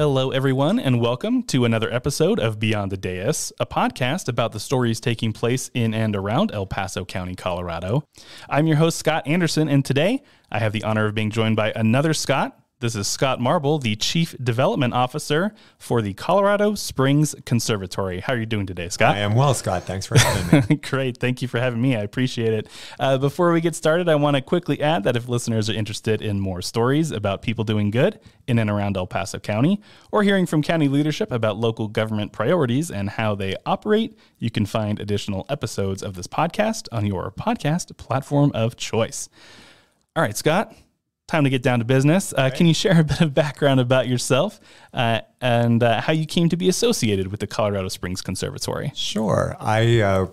Hello, everyone, and welcome to another episode of Beyond the Dais, a podcast about the stories taking place in and around El Paso County, Colorado. I'm your host, Scott Anderson, and today I have the honor of being joined by another Scott. This is Scott Marble, the Chief Development Officer for the Colorado Springs Conservatory. How are you doing today, Scott? I am well, Scott. Thanks for having me. Great. Thank you for having me. I appreciate it. Before we get started, I want to quickly add that if listeners are interested in more stories about people doing good in and around El Paso County, or hearing from county leadership about local government priorities and how they operate, you can find additional episodes of this podcast on your podcast platform of choice. All right, Scott. Time to get down to business. Can you share a bit of background about yourself and how you came to be associated with the Colorado Springs Conservatory? Sure. I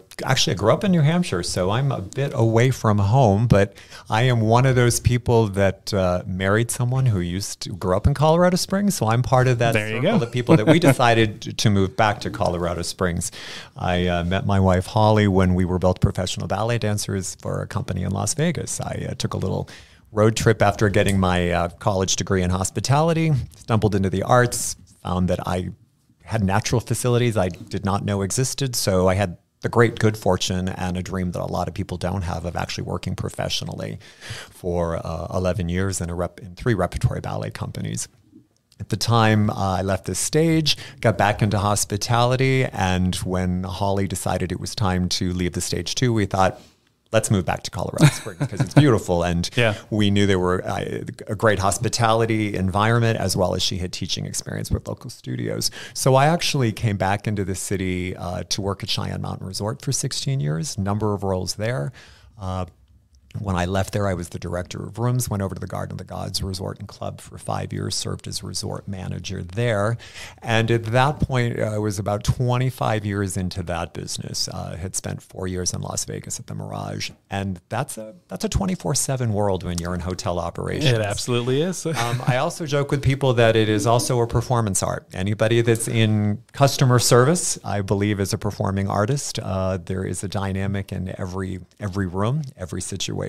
grew up in New Hampshire, so I'm a bit away from home, but I am one of those people that married someone who used to grow up in Colorado Springs, so I'm part of that circle of people that we decided to move back to Colorado Springs. I met my wife, Holly, when we were both professional ballet dancers for a company in Las Vegas. I took a little road trip after getting my college degree in hospitality, stumbled into the arts, found that I had natural facilities I did not know existed. So I had the great good fortune and a dream that a lot of people don't have of actually working professionally for 11 years in 3 repertory ballet companies. At the time, I left the stage, got back into hospitality, and when Holly decided it was time to leave the stage too, we thought, let's move back to Colorado Springs because it's beautiful. And we knew there were a great hospitality environment as well as she had teaching experience with local studios. So I actually came back into the city to work at Cheyenne Mountain Resort for 16 years, number of roles there. When I left there, I was the director of rooms, went over to the Garden of the Gods Resort and Club for 5 years, served as resort manager there. And at that point, I was about 25 years into that business. Had spent 4 years in Las Vegas at the Mirage. And that's a 24/7 world when you're in hotel operations. It absolutely is. I also joke with people that it is also a performance art. Anybody that's in customer service, I believe, is a performing artist. There is a dynamic in every room, every situation.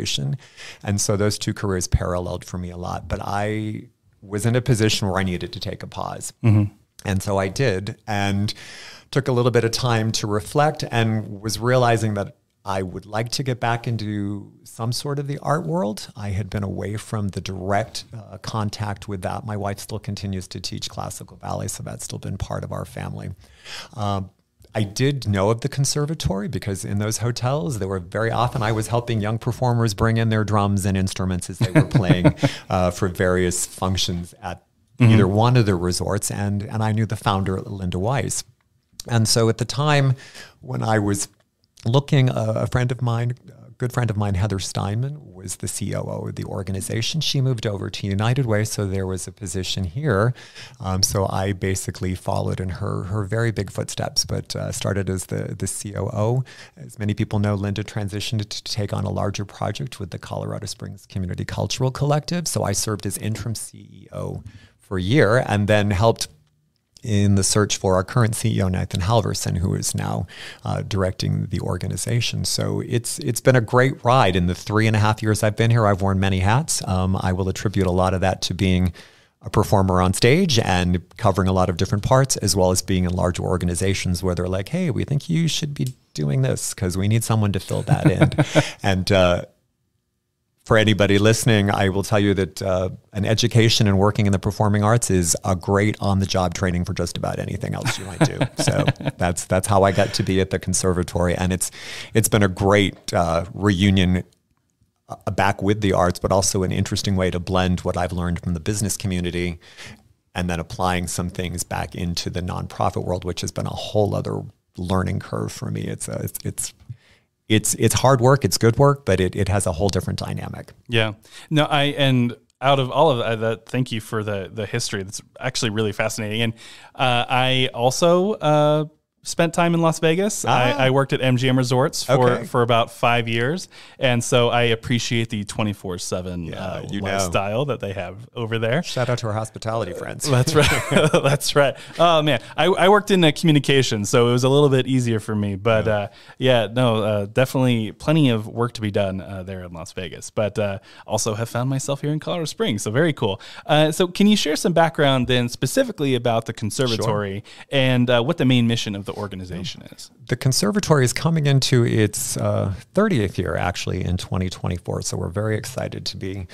And so those two careers paralleled for me a lot. But I was in a position where I needed to take a pause. Mm-hmm. And so I did, and took a little bit of time to reflect and was realizing that I would like to get back into some sort of the art world. I had been away from the direct contact with that. My wife still continues to teach classical ballet, so that's still been part of our family. I did know of the conservatory because in those hotels, there were very often I was helping young performers bring in their drums and instruments as they were playing for various functions at either one of the resorts. And I knew the founder, Linda Weiss. And so at the time when I was looking, a friend of mine, a good friend of mine, Heather Steinman, was the COO of the organization. She moved over to United Way, so there was a position here. So I basically followed in her very big footsteps, but started as the COO. As many people know, Linda transitioned to take on a larger project with the Colorado Springs Community Cultural Collective. So I served as interim CEO for a year and then helped in the search for our current CEO, Nathan Halverson, who is now directing the organization. So it's been a great ride. In the 3.5 years I've been here, I've worn many hats. I will attribute a lot of that to being a performer on stage and covering a lot of different parts, as well as being in larger organizations where they're like, hey, we think you should be doing this because we need someone to fill that in. And for anybody listening, I will tell you that an education and working in the performing arts is a great on-the-job training for just about anything else you might do. So that's how I got to be at the conservatory, and it's been a great reunion back with the arts, but also an interesting way to blend what I've learned from the business community and then applying some things back into the nonprofit world, which has been a whole other learning curve for me. It's hard work, it's good work, but it has a whole different dynamic. Yeah. No, and out of all of that, thank you for the history. That's actually really fascinating. And I also spent time in Las Vegas. I worked at MGM Resorts for about 5 years. And so I appreciate the 24/7 lifestyle that they have over there. Shout out to our hospitality friends. That's right. That's right. Oh, man. I worked in communications, so it was a little bit easier for me. But definitely plenty of work to be done there in Las Vegas. But also have found myself here in Colorado Springs. So very cool. So can you share some background then specifically about the Conservatory and what the main mission of the organization is? The Conservatory is coming into its 30th year, actually, in 2024. So we're very excited to be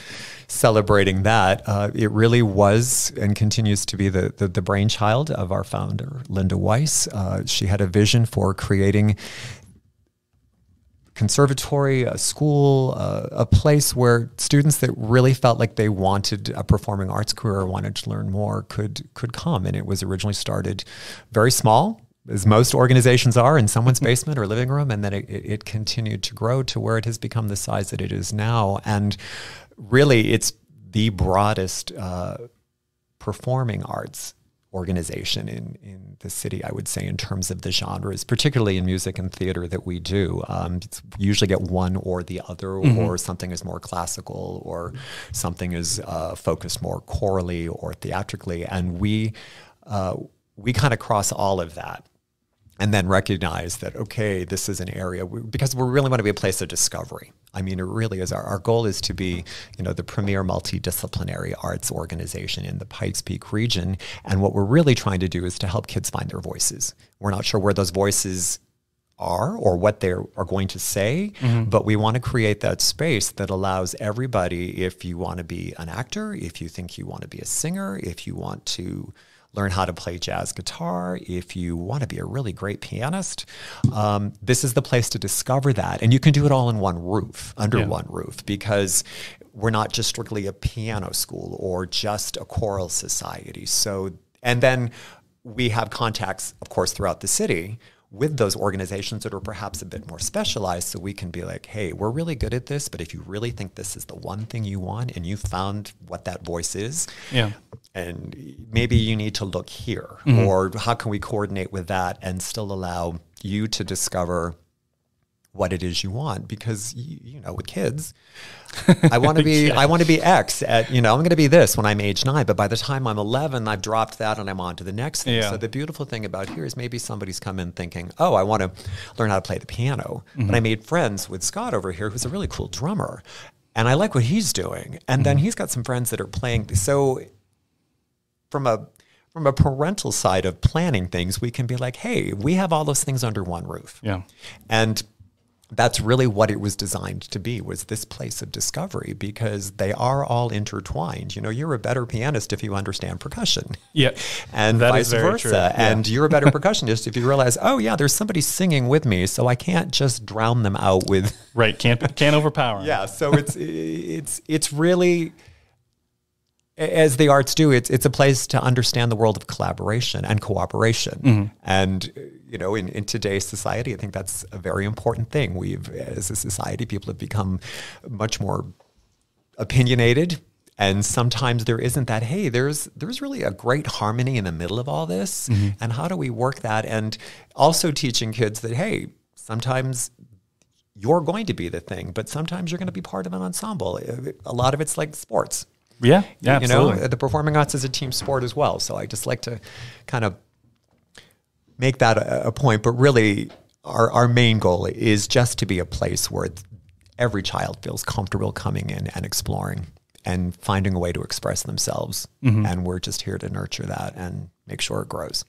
celebrating that. It really was and continues to be the brainchild of our founder, Linda Weiss. She had a vision for creating conservatory, a school, a place where students that really felt like they wanted a performing arts career or wanted to learn more could come. And it was originally started very small, as most organizations are, in someone's basement or living room, and then it continued to grow to where it has become the size that it is now. And really, it's the broadest performing arts organization in the city, I would say, in terms of the genres, particularly in music and theater that we do. Usually get one or the other, or something is more classical, or something is focused more chorally or theatrically, and we kind of cross all of that. And then recognize that, okay, this is an area, because we really want to be a place of discovery. I mean, it really is. Our goal is to be, the premier multidisciplinary arts organization in the Pikes Peak region. And what we're really trying to do is to help kids find their voices. We're not sure where those voices are or what they are going to say, but we want to create that space that allows everybody, if you want to be an actor, if you think you want to be a singer, if you want to learn how to play jazz guitar, if you want to be a really great pianist, this is the place to discover that. And you can do it all in one roof, under one roof, because we're not just strictly a piano school or just a choral society. So, and then we have contacts, of course, throughout the city with those organizations that are perhaps a bit more specialized, so we can be like, hey, we're really good at this, but if you really think this is the one thing you want and you found what that voice is, and maybe you need to look here, or how can we coordinate with that and still allow you to discover what it is you want? Because with kids, I want to be X at, I'm going to be this when I'm age 9, but by the time I'm 11, I've dropped that and I'm on to the next thing. So the beautiful thing about here is maybe somebody's come in thinking, oh, I want to learn how to play the piano. But I made friends with Scott over here, who's a really cool drummer, and I like what he's doing. And then he's got some friends that are playing. So from a parental side of planning things, we can be like, hey, we have all those things under one roof. And that's really what it was designed to be, was this place of discovery, because they are all intertwined. You're a better pianist if you understand percussion. And that vice versa. And you're a better percussionist if you realize, oh yeah, there's somebody singing with me, so I can't just drown them out with can't overpower them. So it's really, as the arts do, it's a place to understand the world of collaboration and cooperation. And in today's society, I think that's a very important thing. As a society, people have become much more opinionated, and sometimes there isn't that, hey, there's really a great harmony in the middle of all this, and how do we work that? And also teaching kids that, hey, sometimes you're going to be the thing, but sometimes you're going to be part of an ensemble. A lot of it's like sports. Absolutely. The performing arts is a team sport as well. So I just like to kind of make that a point. But really, our main goal is just to be a place where every child feels comfortable coming in and exploring and finding a way to express themselves. And we're just here to nurture that and make sure it grows.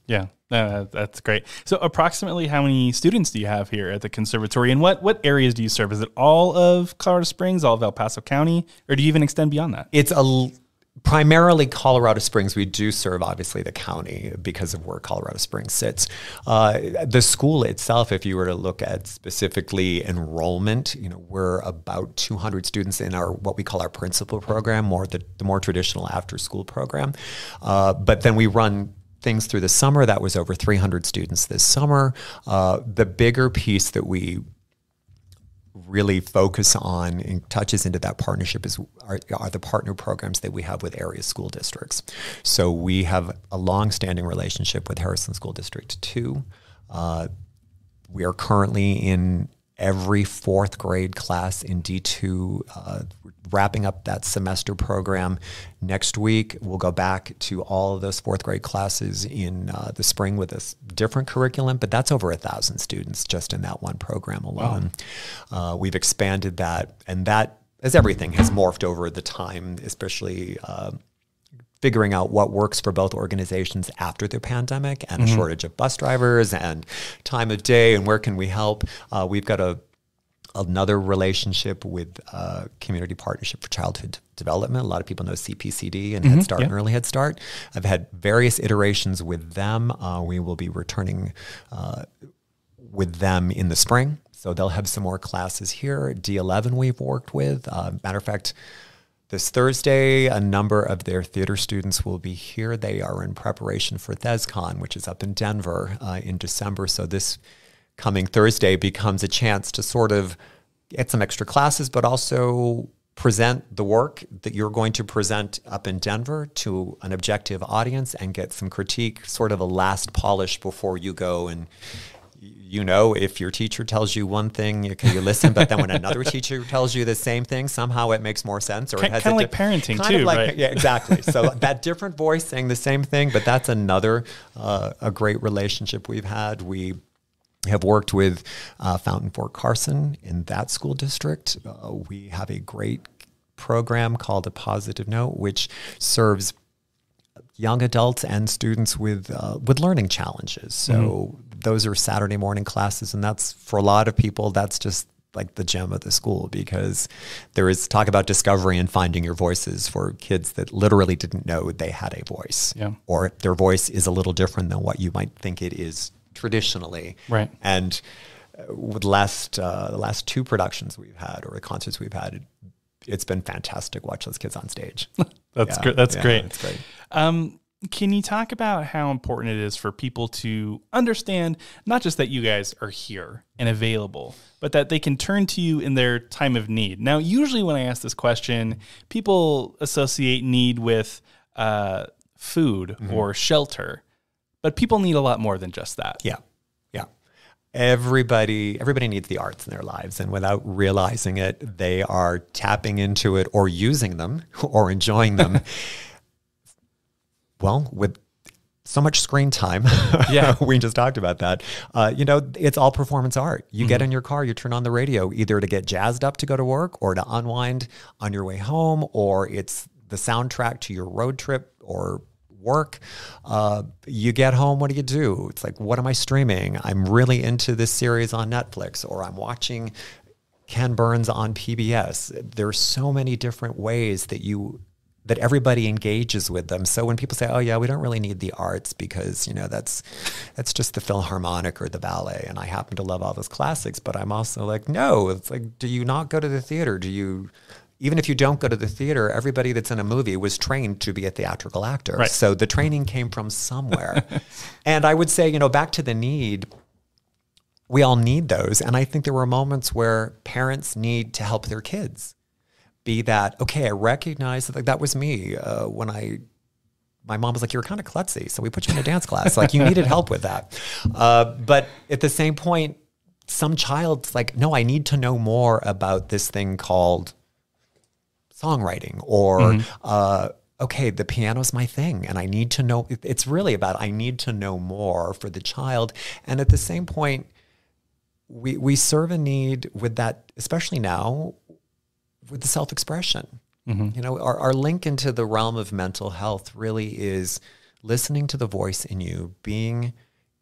That's great. So approximately how many students do you have here at the Conservatory, and what areas do you serve? Is it all of Colorado Springs, all of El Paso County, or do you even extend beyond that? It's primarily Colorado Springs. We do serve, obviously, the county because of where Colorado Springs sits. The school itself, if you were to look at specifically enrollment, we're about 200 students in what we call our principal program, the more traditional after-school program. But then we run things through the summer. That was over 300 students this summer. The bigger piece that we really focus on and touches into that partnership are the partner programs that we have with area school districts. So we have a long-standing relationship with Harrison School District 2. We are currently in every fourth grade class in D2, wrapping up that semester program next week. We'll go back to all of those fourth grade classes in the spring with a different curriculum, but that's over 1,000 students just in that one program alone. Wow. We've expanded that, and that, as everything, has morphed over the time, especially figuring out what works for both organizations after the pandemic and a shortage of bus drivers and time of day and where can we help. We've got another relationship with Community Partnership for Childhood Development. A lot of people know CPCD and Head Start and Early Head Start. I've had various iterations with them. We will be returning with them in the spring. So they'll have some more classes here. D11 we've worked with. Matter of fact, this Thursday, a number of their theater students will be here. They are in preparation for ThesCon, which is up in Denver in December. So this coming Thursday becomes a chance to sort of get some extra classes, but also present the work that you're going to present up in Denver to an objective audience and get some critique, sort of a last polish before you go. And if your teacher tells you one thing, you listen, but then when another teacher tells you the same thing, somehow it makes more sense. Or kind of like parenting too, right? Yeah, exactly. So that different voice saying the same thing, but that's another a great relationship we've had. We have worked with Fountain Fort Carson in that school district. We have a great program called A Positive Note, which serves young adults and students with learning challenges. So those are Saturday morning classes, and that's, for a lot of people, that's just like the gem of the school, because there is talk about discovery and finding your voices for kids that literally didn't know they had a voice, or their voice is a little different than what you might think it is traditionally. Right. And with the last two productions we've had, or the concerts we've had, it's been fantastic. Watch those kids on stage. That's great. That's great. It's great. Can you talk about how important it is for people to understand not just that you guys are here and available, but that they can turn to you in their time of need? Now, usually when I ask this question, people associate need with food or shelter, but people need a lot more than just that. Yeah. Everybody needs the arts in their lives, and without realizing it, they are tapping into it or using them or enjoying them. Well, with so much screen time, we just talked about that. It's all performance art. You get in your car, you turn on the radio, either to get jazzed up to go to work or to unwind on your way home, or it's the soundtrack to your road trip or work. You get home, what do? It's like, what am I streaming? I'm really into this series on Netflix, or I'm watching Ken Burns on PBS. There's so many different ways that everybody engages with them. So when people say, oh yeah, we don't really need the arts because, that's just the Philharmonic or the ballet. And I happen to love all those classics, but I'm also like, no, it's like, do you not go to the theater? Even if you don't go to the theater, everybody that's in a movie was trained to be a theatrical actor. Right. So the training came from somewhere. And I would say, back to the need, we all need those. And I think there were moments where parents need to help their kids. Be that, okay, I recognize that was me when my mom was like, you were kind of klutzy, so we put you in a dance class. Like, you needed help with that. But at the same point, some child's like, no, I need to know more about this thing called songwriting, or okay, the piano's my thing, and I need to know. It's really about, I need to know more for the child. And at the same point, we serve a need with that, especially now, with the self-expression. Our link into the realm of mental health really is listening to the voice in you, being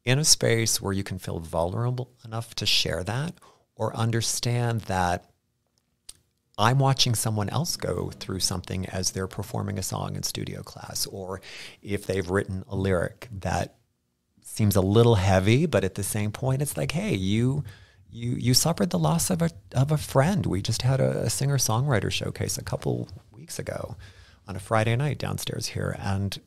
in a space where you can feel vulnerable enough to share that, or understand that I'm watching someone else go through something as they're performing a song in studio class, or if they've written a lyric that seems a little heavy, but at the same point, it's like, hey, you suffered the loss of a friend. We just had a singer-songwriter showcase a couple weeks ago on a Friday night downstairs here, and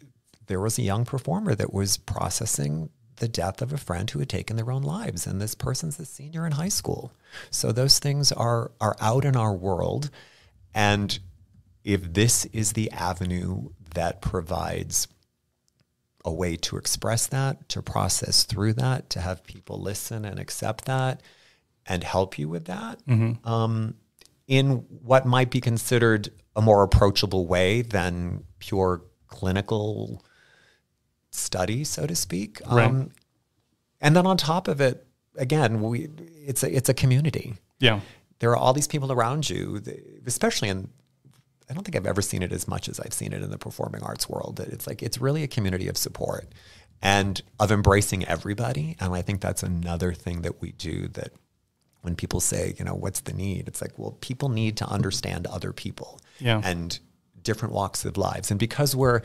there was a young performer that was processing the death of a friend who had taken their own lives, and this person's a senior in high school. So those things are out in our world, and if this is the avenue that provides a way to express that, to process through that, to have people listen and accept that and help you with that in what might be considered a more approachable way than pure clinical study, so to speak. Right. And then on top of it, again, it's a community. Yeah. There are all these people around you, especially I don't think I've ever seen it as much as I've seen it in the performing arts world. It's really a community of support and of embracing everybody. And I think that's another thing that we do, that when people say, what's the need? It's like, well, people need to understand other people and different walks of lives. And because we're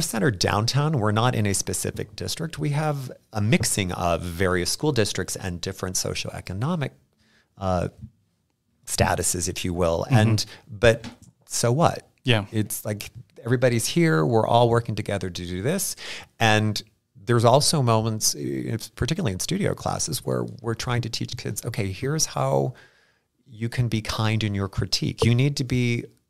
centered downtown, we're not in a specific district. We have a mixing of various school districts and different socioeconomic statuses, if you will. But so what? Yeah. It's like everybody's here. We're all working together to do this. And there's also moments, particularly in studio classes, where we're trying to teach kids, okay, here's how you can be kind in your critique.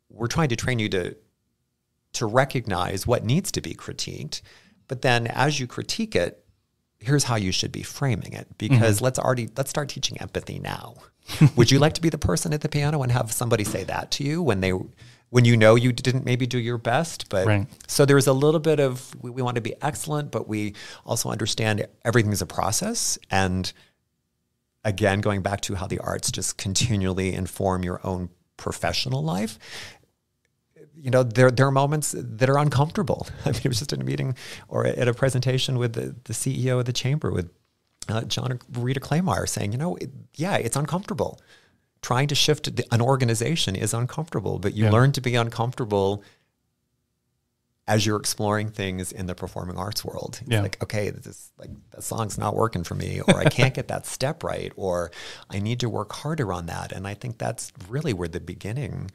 We're trying to train you to recognize what needs to be critiqued. But then as you critique it, here's how you should be framing it. Because let's start teaching empathy now. Would you like to be the person at the piano and have somebody say that to you when you didn't maybe do your best? But right. So there's a little bit of, we want to be excellent, but we also understand everything's a process. And again, going back to how the arts just continually inform your own professional life, there are moments that are uncomfortable. I mean, it was just in a meeting or at a presentation with the CEO of the chamber with John Rita Claymire saying, it's uncomfortable. Trying to shift an organization is uncomfortable, but you learn to be uncomfortable as you're exploring things in the performing arts world. It's like, okay, that song's not working for me, or I can't get that step right, or I need to work harder on that. And I think that's really where the beginning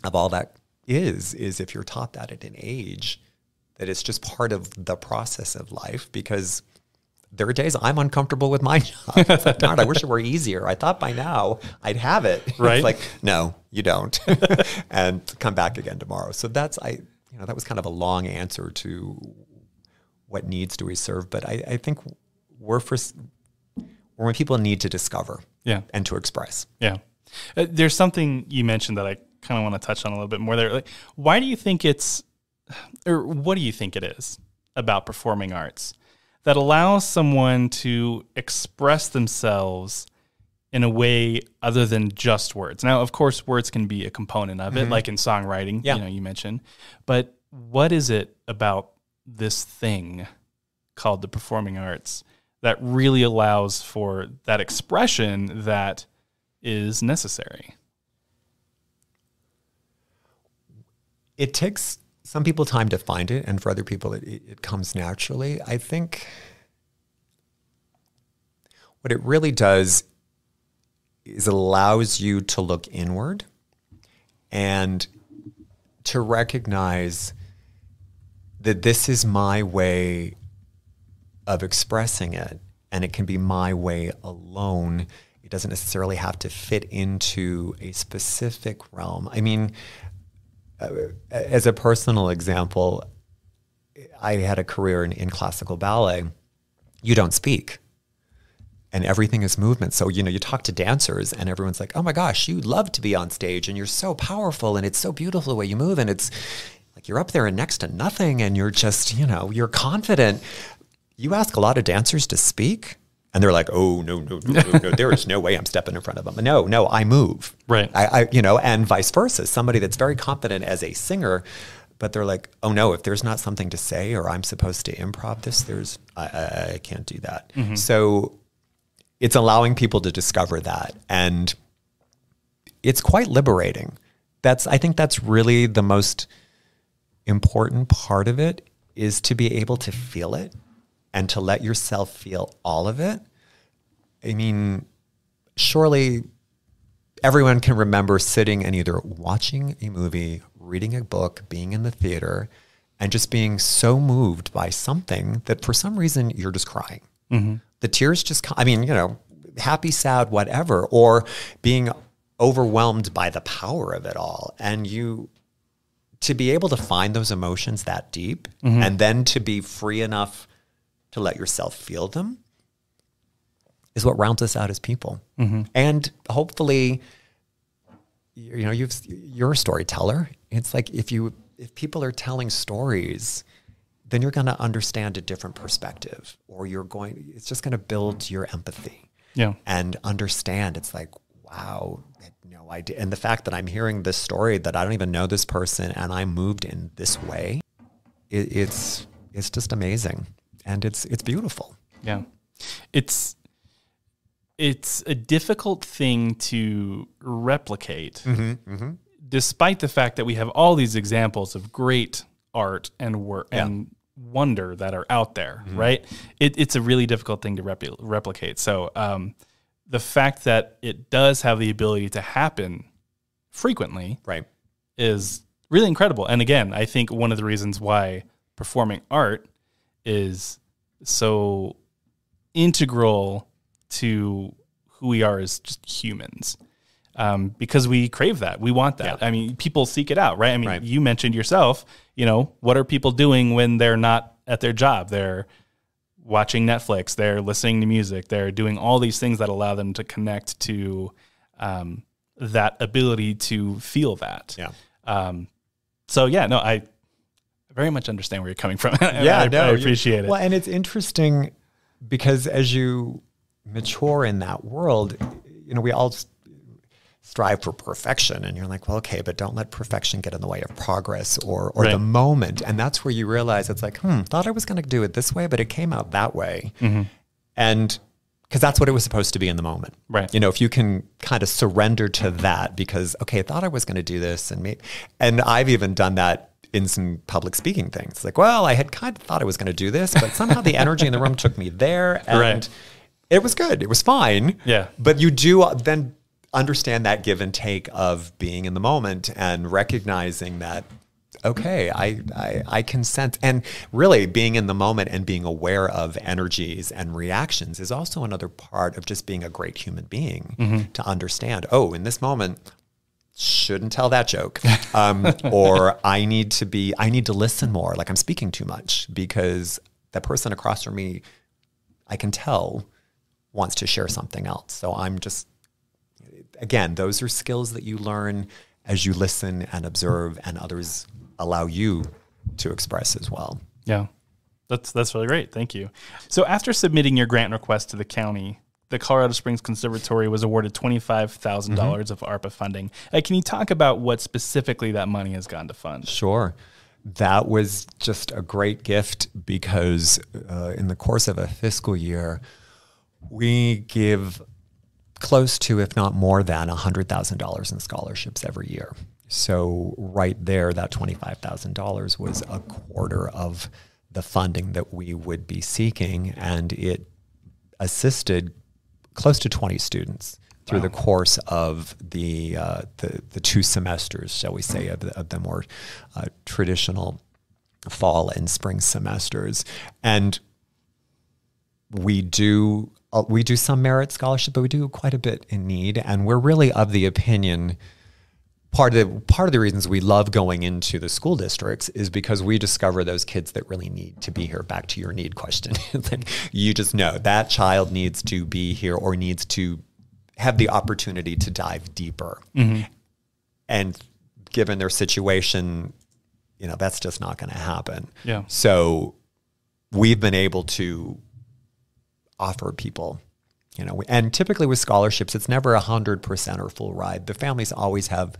of all that is if you're taught that at an age that it's just part of the process of life. Because there are days I'm uncomfortable with my job. It's like, darn, I wish it were easier. I thought by now I'd have it. Right. It's like, no, you don't. And come back again tomorrow. So that was kind of a long answer to what needs do we serve. But I think we're when people need to discover and to express. Yeah. There's something you mentioned that I kind of want to touch on a little bit more there. Like, why do you think what do you think it is about performing arts that allows someone to express themselves in a way other than just words? Now, of course, words can be a component of it, like in songwriting, you mentioned. But what is it about this thing called the performing arts that really allows for that expression that is necessary? It takes some people time to find it, and for other people, it comes naturally. I think what it really does is it allows you to look inward and to recognize that this is my way of expressing it, and it can be my way alone. It doesn't necessarily have to fit into a specific realm. I mean, as a personal example, I had a career in classical ballet. You don't speak, and everything is movement. So, you talk to dancers and everyone's like, oh my gosh, you love to be on stage and you're so powerful and it's so beautiful the way you move. And it's like, you're up there and next to nothing and you're just, you're confident. You ask a lot of dancers to speak and they're like, oh, no, there is no way I'm stepping in front of them. No, I move. Right. And vice versa. Somebody that's very confident as a singer, but they're like, oh no, if there's not something to say or I'm supposed to improv this, I can't do that. Mm-hmm. So it's allowing people to discover that. And it's quite liberating. I think that's really the most important part of it, is to be able to feel it and to let yourself feel all of it. I mean, surely everyone can remember sitting and either watching a movie, reading a book, being in the theater, and just being so moved by something that for some reason you're just crying. Mm-hmm. The tears just come. I mean, happy, sad, whatever, or being overwhelmed by the power of it all. And to be able to find those emotions that deep and then to be free enough to let yourself feel them is what rounds us out as people. And hopefully, you know, you're a storyteller. It's like if people are telling stories, then you're going to understand a different perspective, or it's just going to build your empathy and understand. It's like, wow, I had no idea. And the fact that I'm hearing this story that I don't even know this person and I'm moved in this way, it's just amazing. And it's beautiful. Yeah. It's a difficult thing to replicate, despite the fact that we have all these examples of great art and work and wonder that are out there, right? It's a really difficult thing to replicate. So the fact that it does have the ability to happen frequently is really incredible. And again, I think one of the reasons why performing art is so integral to who we are as just humans, because we crave that. We want that. I mean, people seek it out, right? I mean, you mentioned yourself, you know, what are people doing when they're not at their job? They're watching Netflix, they're listening to music, they're doing all these things that allow them to connect to that ability to feel that. So yeah, no, I very much understand where you're coming from. I appreciate it. Well, and it's interesting because as you mature in that world, you know, we all strive for perfection, and you're like, well, okay, but don't let perfection get in the way of progress or the moment. And that's where you realize it's like, thought I was going to do it this way, but it came out that way. And because that's what it was supposed to be in the moment. You know, if you can kind of surrender to that because, okay, I thought I was going to do this. And I've even done that in some public speaking things. Like, well, I had kind of thought I was going to do this, but somehow the energy in the room took me there. And it was good. It was fine. But you do then understand that give and take of being in the moment and recognizing that, okay, I can sense, and really being in the moment and being aware of energies and reactions is also another part of just being a great human being, to understand, oh, in this moment, shouldn't tell that joke. Or I need to listen more. Like I'm speaking too much because that person across from me, I can tell, wants to share something else. So I'm just, again, those are skills that you learn as you listen and observe, and others allow you to express as well. Yeah, that's really great. Thank you. So after submitting your grant request to the county, the Colorado Springs Conservatory was awarded $25,000 of ARPA funding. Can you talk about what specifically that money has gone to fund? Sure. That was just a great gift because in the course of a fiscal year, we give close to, if not more than, $100,000 in scholarships every year. So right there, that $25,000 was a quarter of the funding that we would be seeking, and it assisted close to 20 students through the course of the 2 semesters, shall we say, of the more traditional fall and spring semesters. And we do some merit scholarship, but we do quite a bit in need. And we're really of the opinion, part of the reasons we love going into the school districts is because we discover those kids that really need to be here. Back to your need question. You just know that child needs to be here or needs to have the opportunity to dive deeper. And given their situation, you know, that's just not going to happen. So we've been able to offer people, you know, and typically with scholarships, it's never 100% or full ride. The families always have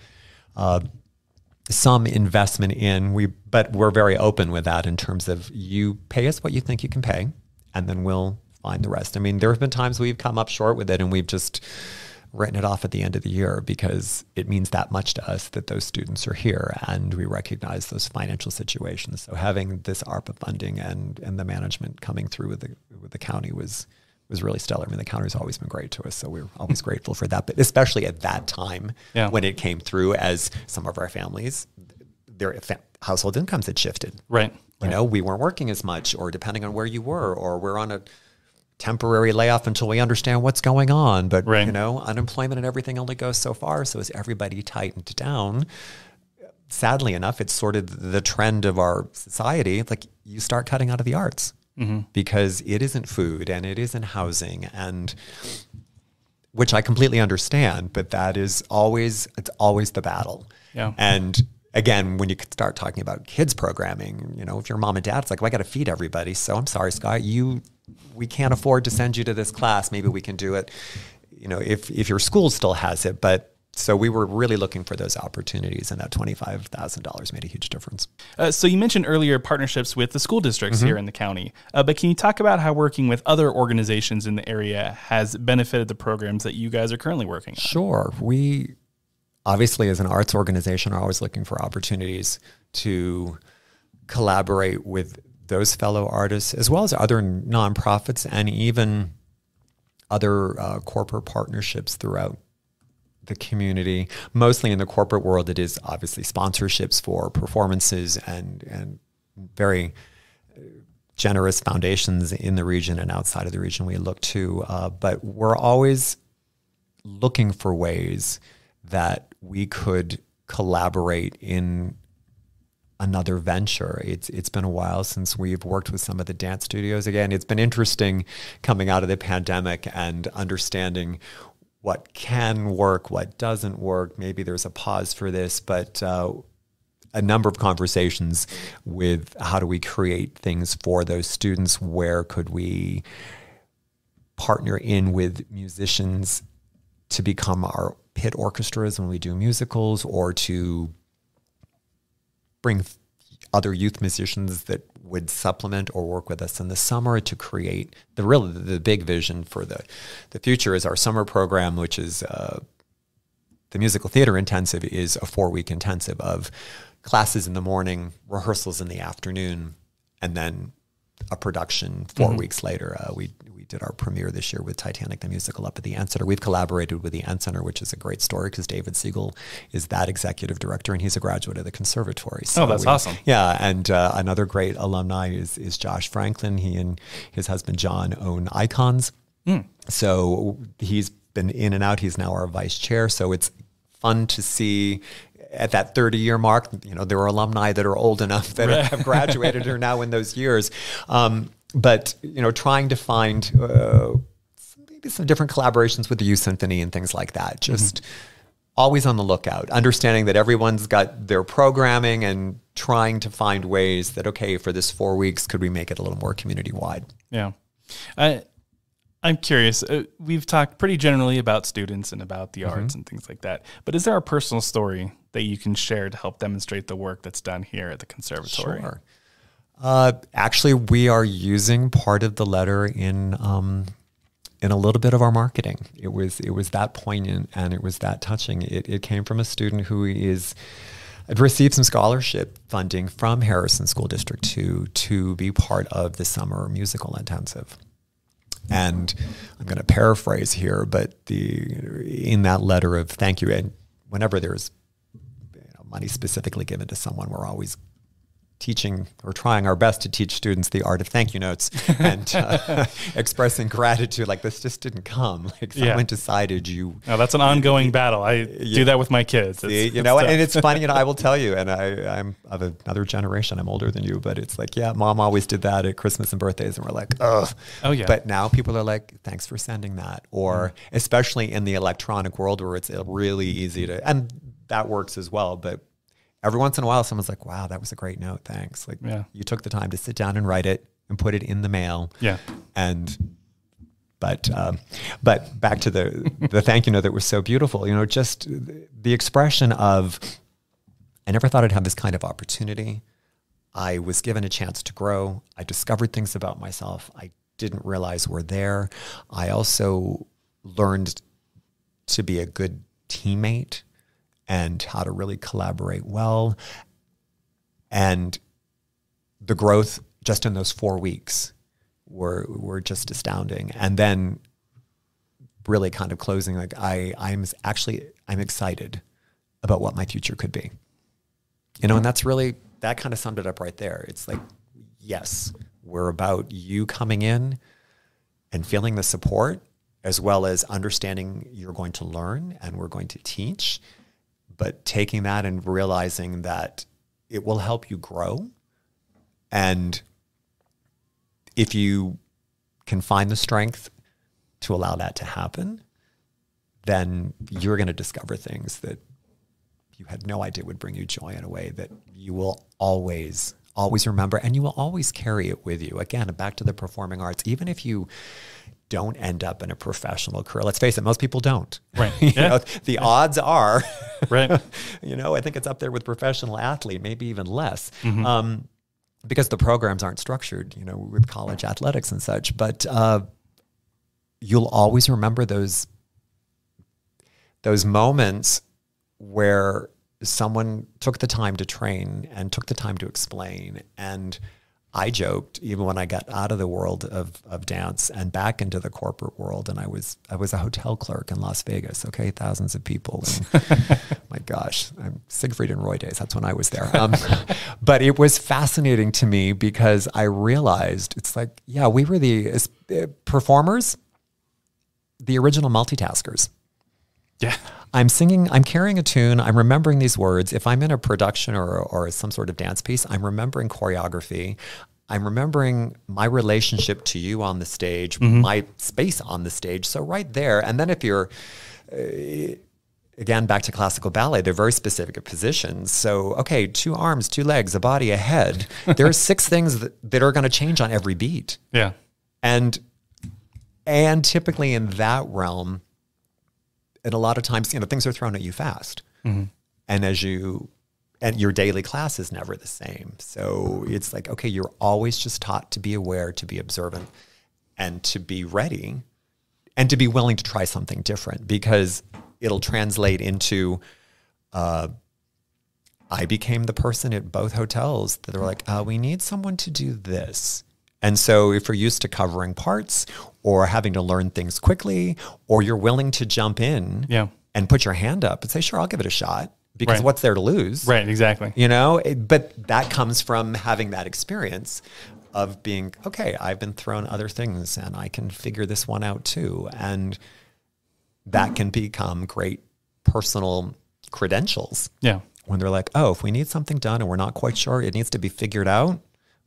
some investment in, but we're very open with that in terms of you pay us what you think you can pay, and then we'll find the rest. I mean, there have been times we've come up short with it and we've just written it off at the end of the year because it means that much to us that those students are here and we recognize those financial situations. So having this ARPA funding and the management coming through with the county was really stellar. I mean, the county's always been great to us, so we're always grateful for that. But especially at that time when it came through, as some of our families, their household incomes had shifted. You know, we weren't working as much, or depending on where you were, or we're on a temporary layoff until we understand what's going on. But, you know, unemployment and everything only goes so far. So as everybody tightened down, sadly enough, it's sort of the trend of our society. It's like you start cutting out of the arts because it isn't food and it isn't housing, and which I completely understand, but it's always the battle. Yeah. And again, when you start talking about kids programming, if you're mom and dad, it's like, well, I got to feed everybody. So I'm sorry, Scott, we can't afford to send you to this class. Maybe we can do it, if your school still has it. But so we were really looking for those opportunities, and that $25,000 made a huge difference. So you mentioned earlier partnerships with the school districts here in the county, but can you talk about how working with other organizations in the area has benefited the programs that you guys are currently working on? Sure. We obviously, as an arts organization, are always looking for opportunities to collaborate with those fellow artists, as well as other nonprofits and even other corporate partnerships throughout the community. Mostly in the corporate world, it is obviously sponsorships for performances and very generous foundations in the region and outside of the region we look to. But we're always looking for ways that we could collaborate in another venture. It's been a while since we've worked with some of the dance studios. Again, it's been interesting coming out of the pandemic and understanding what can work, what doesn't work. Maybe there's a pause for this, but a number of conversations with how do we create things for those students? Where could we partner in with musicians to become our pit orchestras when we do musicals, or to bring other youth musicians that would supplement or work with us in the summer to create the big vision for the future is our summer program, which is the musical theater intensive is a 4-week intensive of classes in the morning, rehearsals in the afternoon, and then a production 4 weeks later. We did our premiere this year with Titanic the Musical up at the Ant Center. We've collaborated with the Ant Center, which is a great story because David Siegel is that executive director, and he's a graduate of the Conservatory. So that's awesome. Yeah, and another great alumni is Josh Franklin. He and his husband John own Icons. So he's been in and out. He's now our vice chair. So it's fun to see at that 30-year mark, there are alumni that are old enough that have graduated or now in those years. But, trying to find maybe some different collaborations with the Youth Symphony and things like that. Just always on the lookout, understanding that everyone's got their programming and trying to find ways that, okay, for this 4 weeks, could we make it a little more community-wide? Yeah. I'm curious. We've talked pretty generally about students and about the arts and things like that. But is there a personal story that you can share to help demonstrate the work that's done here at the Conservatory? Sure. Actually, we are using part of the letter in a little bit of our marketing. It was that poignant and it was that touching. It came from a student who had received some scholarship funding from Harrison School District 2 to be part of the summer musical intensive. And I'm going to paraphrase here, but in that letter of thank you, and whenever there's money specifically given to someone, we're always teaching or trying our best to teach students the art of thank you notes and expressing gratitude. Like, this just didn't come. Like, someone decided you. No, that's an ongoing battle. I do that with my kids. And it's funny. I will tell you, and I'm of another generation. I'm older than you, but it's like, yeah, mom always did that at Christmas and birthdays, and we're like, ugh. Oh yeah. But now people are like, thanks for sending that, or especially in the electronic world where it's really easy to, and that works as well, but. Every once in a while, someone's like, wow, that was a great note. Thanks. Like, you took the time to sit down and write it and put it in the mail. Yeah. But back to the thank you note that was so beautiful, just the expression of, I never thought I'd have this kind of opportunity. I was given a chance to grow. I discovered things about myself I didn't realize were there. I also learned to be a good teammate and how to really collaborate well. And the growth just in those 4 weeks were just astounding. And then really kind of closing, like I'm excited about what my future could be. And that's really, that kind of summed it up right there. It's like, yes, we're about you coming in and feeling the support, as well as understanding you're going to learn and we're going to teach. but taking that and realizing that it will help you grow. And if you can find the strength to allow that to happen, then you're going to discover things that you had no idea would bring you joy in a way that you will always remember, and you will always carry it with you. Again, back to the performing arts, even if you don't end up in a professional career. Let's face it, most people don't. Right. The odds are, right. I think it's up there with professional athlete, maybe even less, because the programs aren't structured, with college athletics and such. But you'll always remember those moments where someone took the time to train and took the time to explain. And I joked, even when I got out of the world of dance and back into the corporate world, and I was a hotel clerk in Las Vegas, okay, thousands of people. And my gosh, Siegfried and Roy days, that's when I was there. But it was fascinating to me because I realized it's like, yeah, we were the performers, the original multitaskers. Yeah. I'm singing, I'm carrying a tune, I'm remembering these words. If I'm in a production or some sort of dance piece, I'm remembering choreography. I'm remembering my relationship to you on the stage, my space on the stage. So right there. And then if you're, again, back to classical ballet, they're very specific positions. So, okay, 2 arms, 2 legs, a body, a head. There are 6 things that are going to change on every beat. Yeah. And typically in that realm, and a lot of times, things are thrown at you fast. And and your daily class is never the same. So it's like, okay, you're always just taught to be aware, to be observant, and to be ready, and to be willing to try something different, because it'll translate into, I became the person at both hotels that are like, we need someone to do this. And so if you're used to covering parts or having to learn things quickly, or you're willing to jump in and put your hand up and say, sure, I'll give it a shot, because what's there to lose? Right, exactly. But that comes from having that experience of being, okay, I've been thrown other things and I can figure this one out too. And that can become great personal credentials. Yeah. When they're like, oh, if we need something done and we're not quite sure, it needs to be figured out,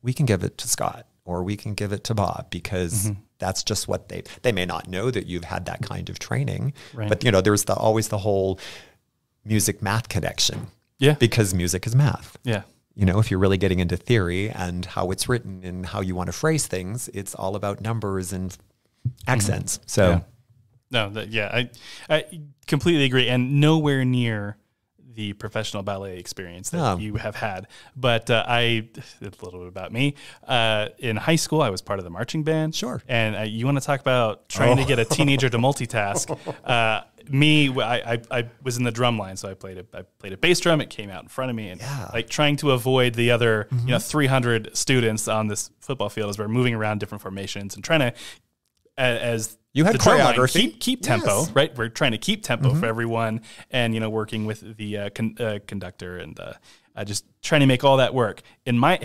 we can give it to Scott. Or we can give it to Bob, because that's just what they may not know that you've had that kind of training. Right. But, there's always the whole music math connection. Yeah. Because music is math. Yeah. If you're really getting into theory and how it's written and how you want to phrase things, it's all about numbers and accents. So, I completely agree. And nowhere near the professional ballet experience that you have had. But a little bit about me. In high school, I was part of the marching band. Sure. And you want to talk about trying to get a teenager to multitask. I was in the drum line, so I played a bass drum. It came out in front of me, and trying to avoid the other 300 students on this football field as we're moving around different formations and trying to, as you had choreography, keep tempo, right? We're trying to keep tempo for everyone, and working with the conductor and just trying to make all that work. In my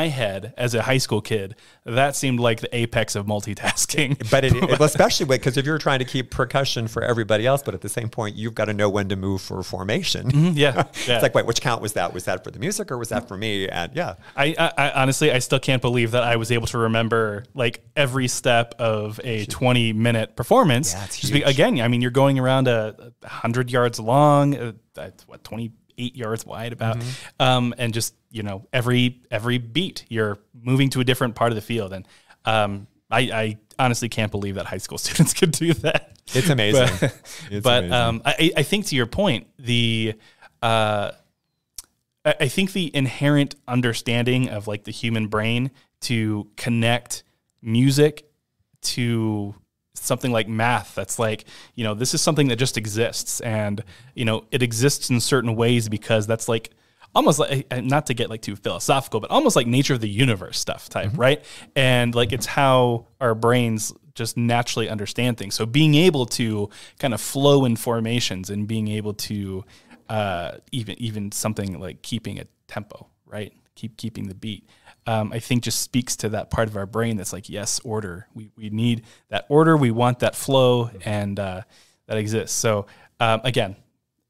head, as a high school kid, that seemed like the apex of multitasking. But especially because if you're trying to keep percussion for everybody else, but at the same point, you've got to know when to move for formation. It's like, wait, which count was that? Was that for the music or was that for me? And I honestly, I still can't believe that I was able to remember every step of a 20-minute performance. Yeah, it's huge. Again, you're going around 100 yards long, 28 yards wide about, and just, every beat you're moving to a different part of the field. And I honestly can't believe that high school students could do that. It's amazing. I think, to your point, I think the inherent understanding of the human brain to connect music to something like math, that's this is something that just exists, and it exists in certain ways because that's almost not to get too philosophical, but almost like nature of the universe stuff type, right? And it's how our brains just naturally understand things. So being able to kind of flow in formations and being able to even something like keeping a tempo, right? Keeping the beat. I think just speaks to that part of our brain that's yes, order. We need that order. We want that flow, and that exists. So again,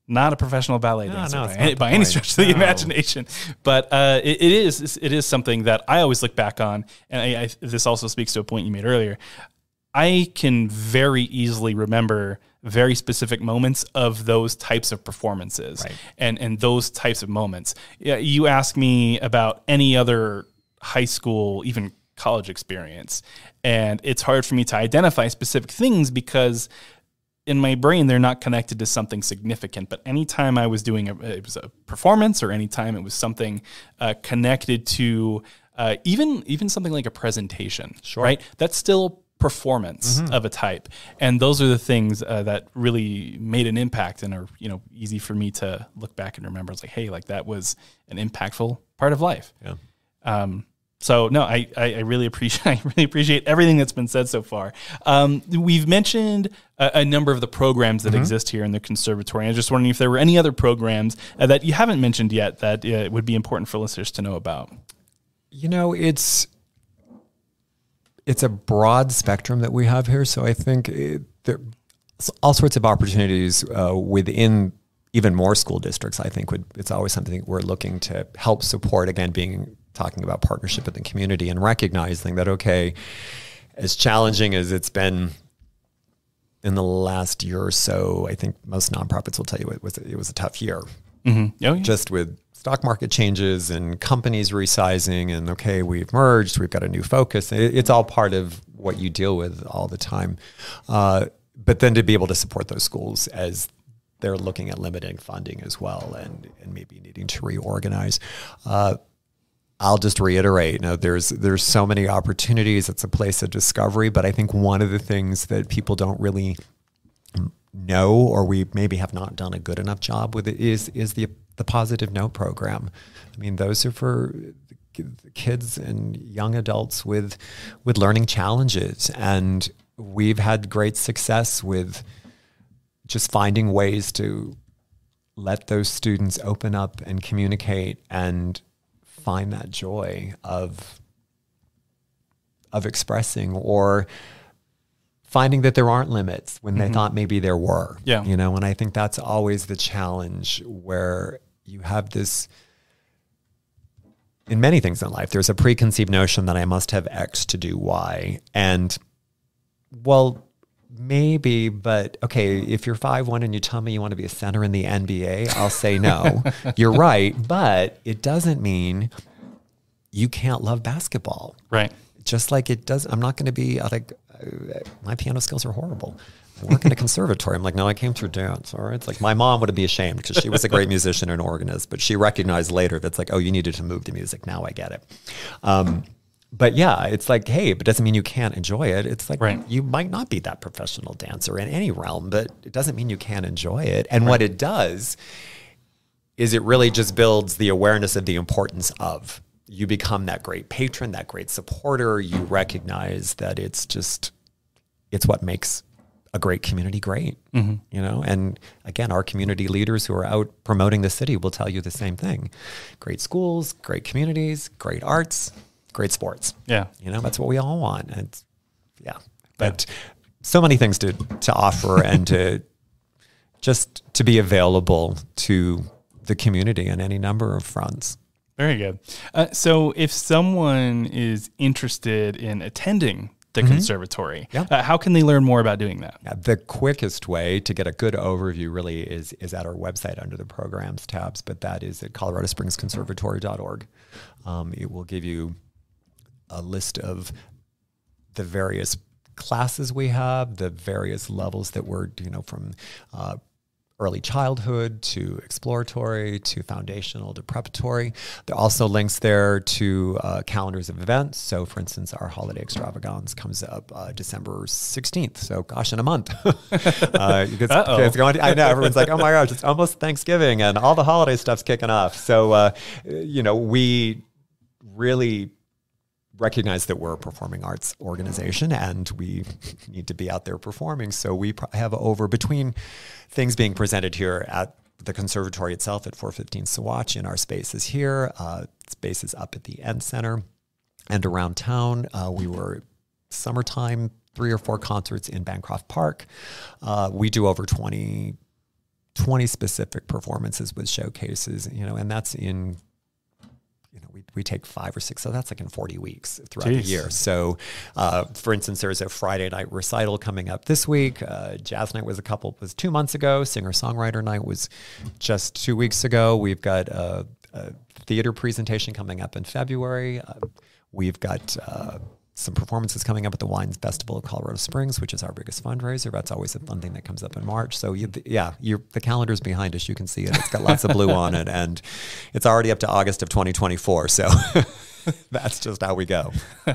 not a professional ballet dancer it's not by the any point. stretch of the imagination, but it is something that I always look back on, and this also speaks to a point you made earlier. I can very easily remember very specific moments of those types of performances, Right. and those types of moments. You ask me about any other high school, even college experience, and it's hard for me to identify specific things because in my brain, they're not connected to something significant. But anytime I was doing it was a performance, or anytime it was something connected to even something like a presentation, Sure. right? That's still performance of a type. And those are the things that really made an impact and are, easy for me to look back and remember. It's like, hey, like that was an impactful part of life. Yeah. So no, I really appreciate everything that's been said so far. We've mentioned a number of the programs that exist here in the conservatory. I was just wondering if there were any other programs that you haven't mentioned yet that would be important for listeners to know about. It's a broad spectrum that we have here. So I think there's all sorts of opportunities within even more school districts. I think it's always something we're looking to help support. Again, talking about partnership with the community and recognizing that, okay, as challenging as it's been in the last year or so, I think most nonprofits will tell you it was a tough year. Mm-hmm. Oh, yeah. Just with stock market changes and companies resizing and, okay, we've merged, we've got a new focus. It's all part of what you deal with all the time. But then to be able to support those schools as they're looking at limiting funding as well and maybe needing to reorganize. I'll just reiterate, there's so many opportunities. It's a place of discovery, but I think one of the things that people don't really know, or we maybe have not done a good enough job with it, is the Positive No program. I mean, those are for kids and young adults with learning challenges, and we've had great success with just finding ways to let those students open up and communicate and find that joy of expressing, or finding that there aren't limits when they thought maybe there were. Yeah. And I think that's always the challenge, where you have this, in many things in life, there's a preconceived notion that I must have X to do Y. And, well, maybe, but okay, if you're 5'1" and you tell me you want to be a center in the NBA, I'll say no. You're right, but it doesn't mean you can't love basketball. Right. Just like it does. I'm not going to be like, my piano skills are horrible. I work in a conservatory. I'm like, no, I came through dance. All right. It's like, my mom would be ashamed because she was a great musician and organist, but she recognized later that's like, oh, you needed to move to music. Now I get it. But yeah, it's like, hey, but it doesn't mean you can't enjoy it. It's like, right. You might not be that professional dancer in any realm, but it doesn't mean you can't enjoy it. And what it does is it really just builds the awareness of the importance of. You become that great patron, that great supporter. You recognize that it's what makes a great community great, And again, our community leaders who are out promoting the city will tell you the same thing. Great schools, great communities, great arts, great sports. Yeah. That's what we all want. And but so many things to offer and to just to be available to the community on any number of fronts. Very good. So if someone is interested in attending the conservatory, how can they learn more about doing that? Yeah, the quickest way to get a good overview really is at our website under the programs tabs, but that is at coloradospringsconservatory.org. It will give you a list of the various classes we have, the various levels that we're, from early childhood to exploratory to foundational to preparatory. There are also links there to calendars of events. So for instance, our holiday extravaganza comes up December 16th. So gosh, in a month. It's going to, I know everyone's like, oh my gosh, it's almost Thanksgiving and all the holiday stuff's kicking off. So, we really recognize that we're a performing arts organization and we need to be out there performing. So we have between things being presented here at the conservatory itself at 415 Saguache, and our spaces here, spaces up at the End Center and around town. We were summertime, 3 or 4 concerts in Bancroft Park. We do over 20 20 specific performances with showcases, and that's in, we take 5 or 6, so that's like in 40 weeks throughout the year. So, for instance, there's a Friday night recital coming up this week. Jazz night was 2 months ago. Singer-songwriter night was just 2 weeks ago. We've got a theater presentation coming up in February. We've got some performances coming up at the Wine Festival of Colorado Springs, which is our biggest fundraiser. That's always a fun thing that comes up in March. So the calendar's behind us. You can see it. It's got lots of blue on it, and it's already up to August of 2024. So that's just how we go. Well,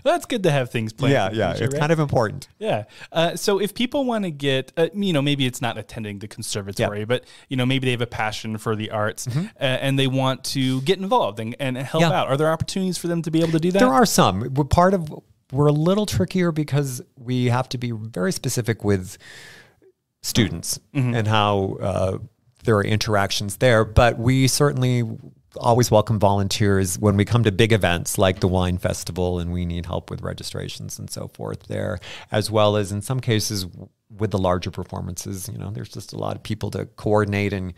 that's good to have things planned. Yeah, it's kind of important. Yeah. So if people want to get, maybe it's not attending the conservatory, but maybe they have a passion for the arts and they want to get involved and help out. Are there opportunities for them to be able to do that? There are some. We're a little trickier because we have to be very specific with students and how there are interactions there. But we certainly always welcome volunteers when we come to big events like the Wine Festival and we need help with registrations and so forth there, as well as in some cases with the larger performances. There's just a lot of people to coordinate and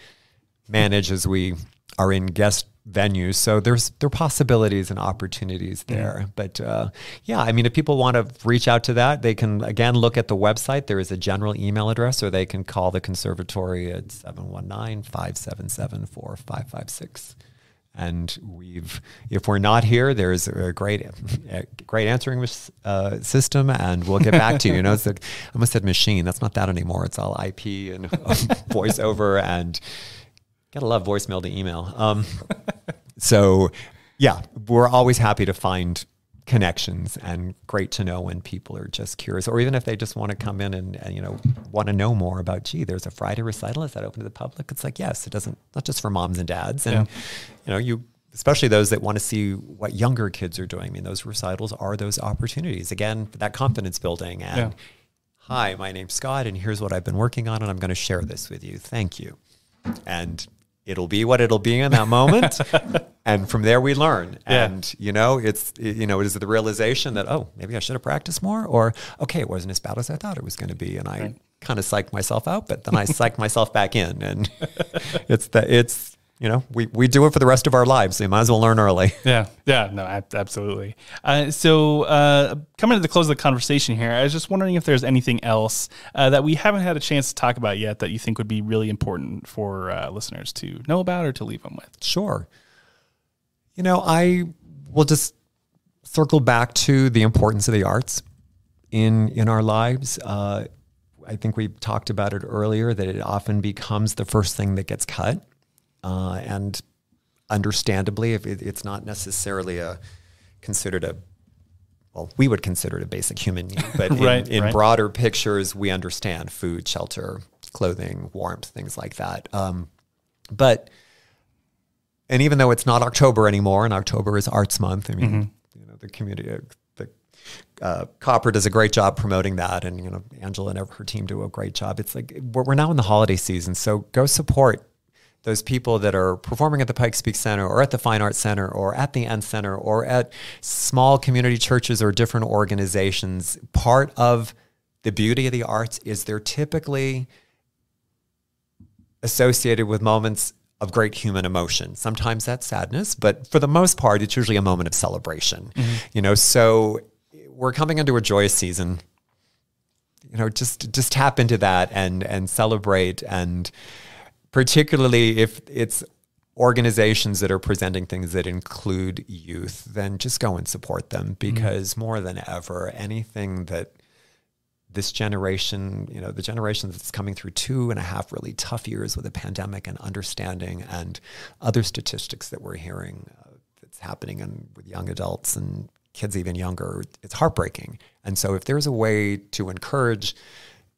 manage as we are in guest venues. So there are possibilities and opportunities there. But if people want to reach out to that, they can again look at the website. There is a general email address, or they can call the Conservatory at 719-577-4556. And if we're not here, there's a great answering system, and we'll get back to you. I almost said machine. That's not that anymore. It's all IP and voiceover, and gotta love voicemail to email. We're always happy to find connections, and great to know when people are just curious, or even if they just want to come in and want to know more about, there's a Friday recital, is that open to the public? It's like, yes, it doesn't, not just for moms and dads. And, especially those that want to see what younger kids are doing. I mean, those recitals are those opportunities, again, for that confidence building. And hi, my name's Scott, and here's what I've been working on, and I'm going to share this with you. Thank you. And it'll be what it'll be in that moment. And from there we learn. And, it is the realization that, maybe I should have practiced more, or, okay, it wasn't as bad as I thought it was going to be. And I kind of psyched myself out, but then I psyched myself back in. And we do it for the rest of our lives. So you might as well learn early. No, absolutely. So coming to the close of the conversation here, I was just wondering if there's anything else that we haven't had a chance to talk about yet that you think would be really important for listeners to know about or to leave them with. Sure. I will just circle back to the importance of the arts in our lives. I think we talked about it earlier, that it often becomes the first thing that gets cut. And understandably, if it's not necessarily we would consider it a basic human need, but in broader pictures, we understand food, shelter, clothing, warmth, things like that. And even though it's not October anymore, and October is Arts Month, I mean, the community, Copper does a great job promoting that, and Angela and her team do a great job. It's like we're now in the holiday season, so go support those people that are performing at the Pikes Peak Center, or at the Fine Arts Center, or at the Ent Center, or at small community churches or different organizations. Part of the beauty of the arts is they're typically associated with moments of great human emotion. Sometimes that's sadness, but for the most part, it's usually a moment of celebration. So we're coming into a joyous season. Just tap into that and celebrate, and particularly if it's organizations that are presenting things that include youth, then just go and support them, because more than ever, anything that this generation, the generation that's coming through 2.5 really tough years with a pandemic and understanding, and other statistics that we're hearing that's happening with young adults and kids even younger, it's heartbreaking. And so if there's a way to encourage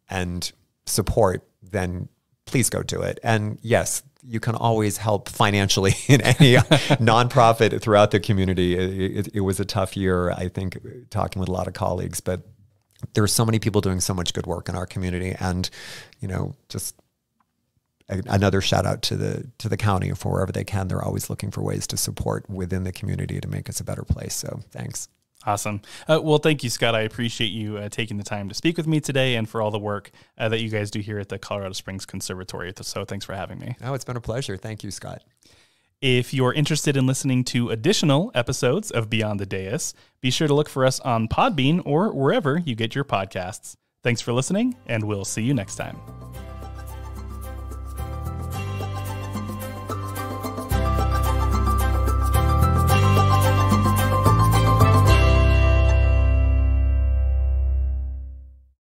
and support, then please go do it. And yes, you can always help financially in any nonprofit throughout the community. It was a tough year, I think, talking with a lot of colleagues, but there are so many people doing so much good work in our community. And, just another shout out to the county for wherever they can. They're always looking for ways to support within the community to make us a better place. So thanks. Awesome. Well, thank you, Scott. I appreciate you taking the time to speak with me today and for all the work that you guys do here at the Colorado Springs Conservatory. So thanks for having me. Oh, it's been a pleasure. Thank you, Scott. If you're interested in listening to additional episodes of Beyond the Dais, be sure to look for us on Podbean or wherever you get your podcasts. Thanks for listening, and we'll see you next time.